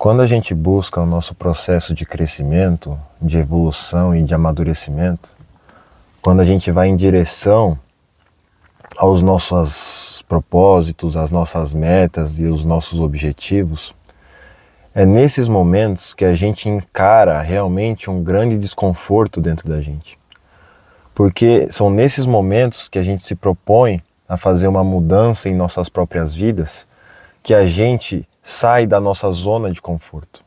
Quando a gente busca o nosso processo de crescimento, de evolução e de amadurecimento, quando a gente vai em direção aos nossos propósitos, às nossas metas e os nossos objetivos, é nesses momentos que a gente encara realmente um grande desconforto dentro da gente. Porque são nesses momentos que a gente se propõe a fazer uma mudança em nossas próprias vidas, que a gente sai da nossa zona de conforto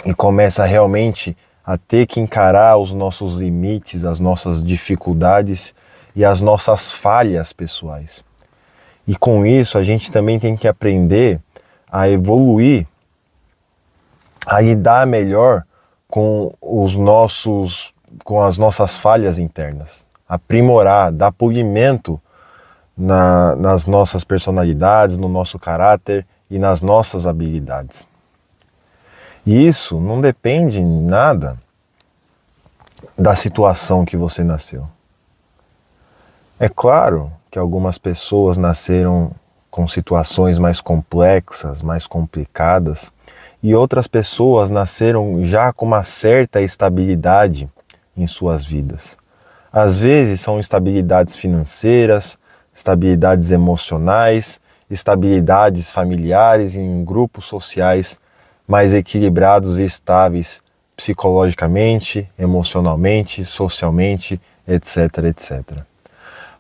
e começa realmente a ter que encarar os nossos limites, as nossas dificuldades e as nossas falhas pessoais. E com isso a gente também tem que aprender a evoluir, a lidar melhor com as nossas falhas internas, aprimorar, dar polimento nas nossas personalidades, no nosso caráter e nas nossas habilidades. E isso não depende em nada da situação que você nasceu. É claro que algumas pessoas nasceram com situações mais complexas, mais complicadas, e outras pessoas nasceram já com uma certa estabilidade em suas vidas. Às vezes são estabilidades financeiras, estabilidades emocionais, estabilidades familiares em grupos sociais mais equilibrados e estáveis psicologicamente, emocionalmente, socialmente, etc, etc.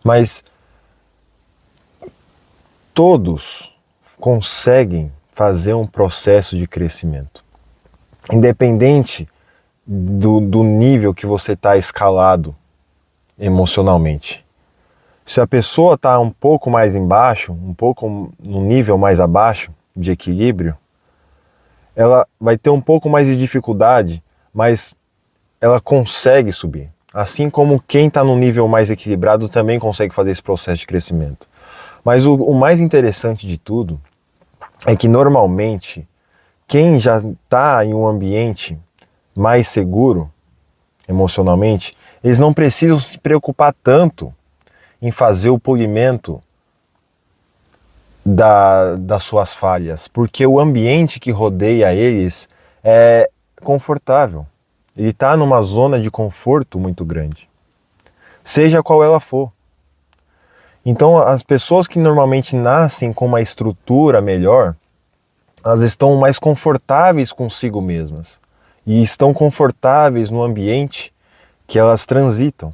Mas todos conseguem fazer um processo de crescimento, independente do nível que você está escalado emocionalmente. Se a pessoa está um pouco mais embaixo, um pouco no nível mais abaixo de equilíbrio, ela vai ter um pouco mais de dificuldade, mas ela consegue subir. Assim como quem está no nível mais equilibrado também consegue fazer esse processo de crescimento. Mas o mais interessante de tudo é que normalmente quem já está em um ambiente mais seguro emocionalmente, eles não precisam se preocupar tanto em fazer o polimento das suas falhas, porque o ambiente que rodeia eles é confortável. Ele está numa zona de conforto muito grande, seja qual ela for. Então, as pessoas que normalmente nascem com uma estrutura melhor, elas estão mais confortáveis consigo mesmas e estão confortáveis no ambiente que elas transitam.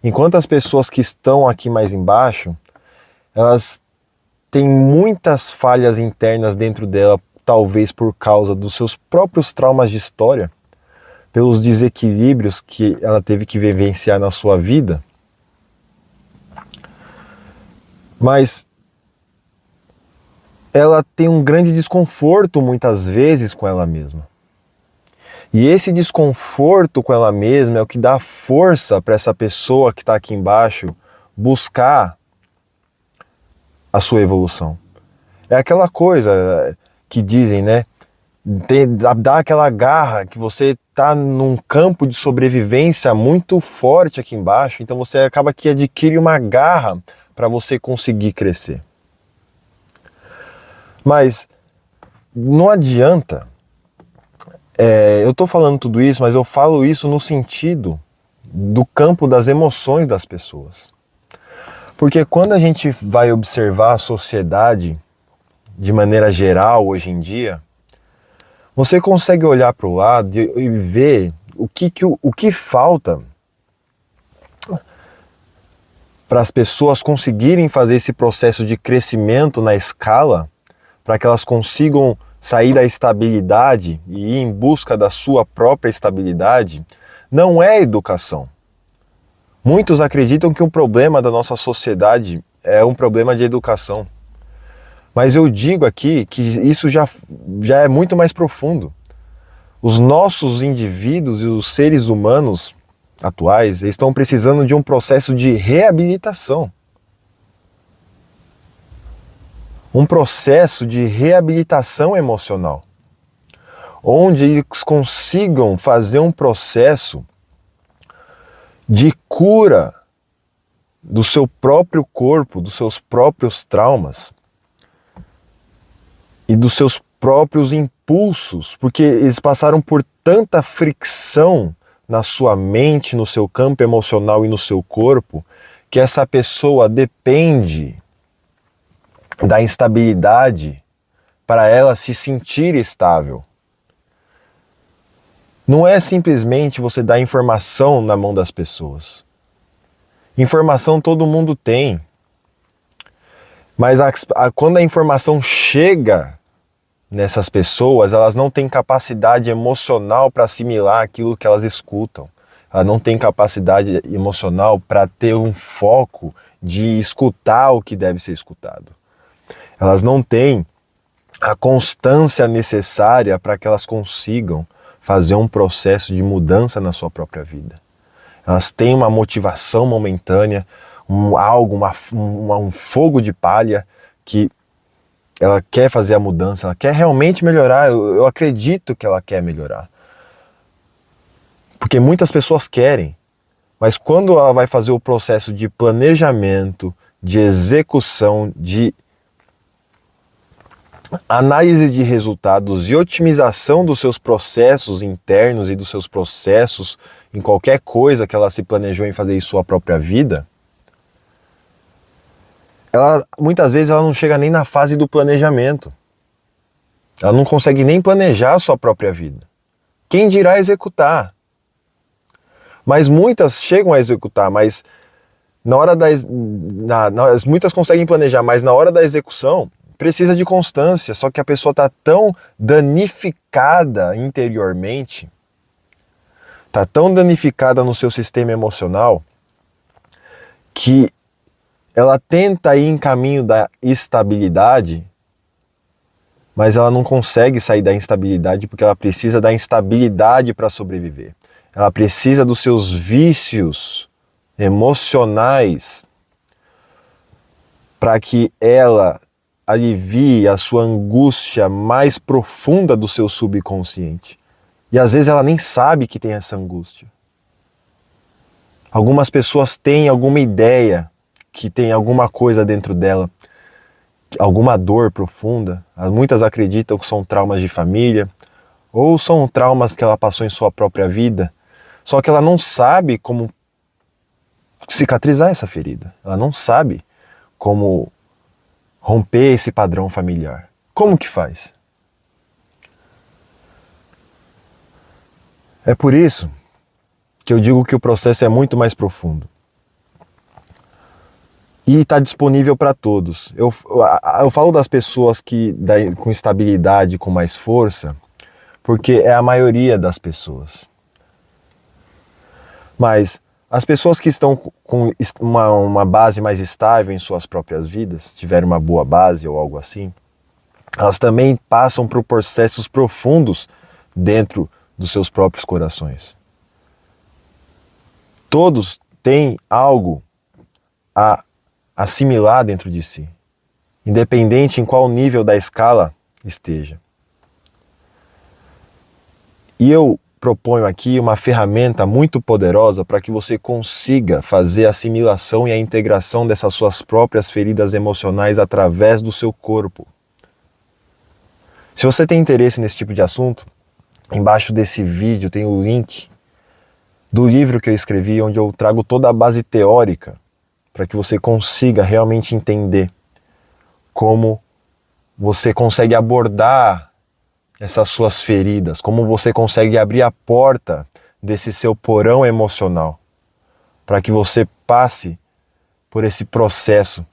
Enquanto as pessoas que estão aqui mais embaixo, elas têm muitas falhas internas dentro dela, talvez por causa dos seus próprios traumas de história, pelos desequilíbrios que ela teve que vivenciar na sua vida. Mas ela tem um grande desconforto muitas vezes com ela mesma. E esse desconforto com ela mesma é o que dá força para essa pessoa que está aqui embaixo buscar a sua evolução. É aquela coisa que dizem, né? Dá aquela garra que você está num campo de sobrevivência muito forte aqui embaixo, então você acaba que adquire uma garra para você conseguir crescer. Mas não adianta, eu estou falando tudo isso, mas eu falo isso no sentido do campo das emoções das pessoas. Porque quando a gente vai observar a sociedade de maneira geral hoje em dia, você consegue olhar para o lado e ver o que falta para as pessoas conseguirem fazer esse processo de crescimento na escala, para que elas consigam sair da estabilidade e ir em busca da sua própria estabilidade, não é educação. Muitos acreditam que o problema da nossa sociedade é um problema de educação. Mas eu digo aqui que isso já é muito mais profundo. Os nossos indivíduos e os seres humanos atuais estão precisando de um processo de reabilitação. Um processo de reabilitação emocional, onde eles consigam fazer um processo de cura do seu próprio corpo, dos seus próprios traumas, e dos seus próprios impulsos, porque eles passaram por tanta fricção na sua mente, no seu campo emocional e no seu corpo, que essa pessoa depende da instabilidade para ela se sentir estável. Não é simplesmente você dar informação na mão das pessoas. Informação todo mundo tem. Mas quando a informação chega nessas pessoas, elas não têm capacidade emocional para assimilar aquilo que elas escutam. Elas não têm capacidade emocional para ter um foco de escutar o que deve ser escutado. Elas não têm a constância necessária para que elas consigam fazer um processo de mudança na sua própria vida. Elas têm uma motivação momentânea, um fogo de palha que ela quer fazer a mudança, ela quer realmente melhorar. Eu acredito que ela quer melhorar. Porque muitas pessoas querem, mas quando ela vai fazer o processo de planejamento, de execução, de análise de resultados e otimização dos seus processos internos e dos seus processos em qualquer coisa que ela se planejou em fazer em sua própria vida, muitas vezes ela não chega nem na fase do planejamento. Ela não consegue nem planejar a sua própria vida. Quem dirá executar? Mas muitas chegam a executar, mas na hora muitas conseguem planejar, mas na hora da execução precisa de constância. Só que a pessoa está tão danificada interiormente, está tão danificada no seu sistema emocional, que ela tenta ir em caminho da estabilidade, mas ela não consegue sair da instabilidade porque ela precisa da instabilidade para sobreviver. Ela precisa dos seus vícios emocionais para que ela alivie a sua angústia mais profunda do seu subconsciente. E às vezes ela nem sabe que tem essa angústia. Algumas pessoas têm alguma ideia que tem alguma coisa dentro dela, alguma dor profunda. Muitas acreditam que são traumas de família, ou são traumas que ela passou em sua própria vida, só que ela não sabe como cicatrizar essa ferida. Ela não sabe como romper esse padrão familiar. Como que faz? É por isso que eu digo que o processo é muito mais profundo. E está disponível para todos. Eu falo das pessoas com estabilidade, com mais força, porque é a maioria das pessoas. Mas as pessoas que estão com uma base mais estável em suas próprias vidas, tiveram uma boa base ou algo assim, elas também passam por processos profundos dentro dos seus próprios corações. Todos têm algo a assimilar dentro de si, independente em qual nível da escala esteja. E eu proponho aqui uma ferramenta muito poderosa para que você consiga fazer a assimilação e a integração dessas suas próprias feridas emocionais através do seu corpo. Se você tem interesse nesse tipo de assunto, embaixo desse vídeo tem o link do livro que eu escrevi, onde eu trago toda a base teórica para que você consiga realmente entender como você consegue abordar essas suas feridas, como você consegue abrir a porta desse seu porão emocional, para que você passe por esse processo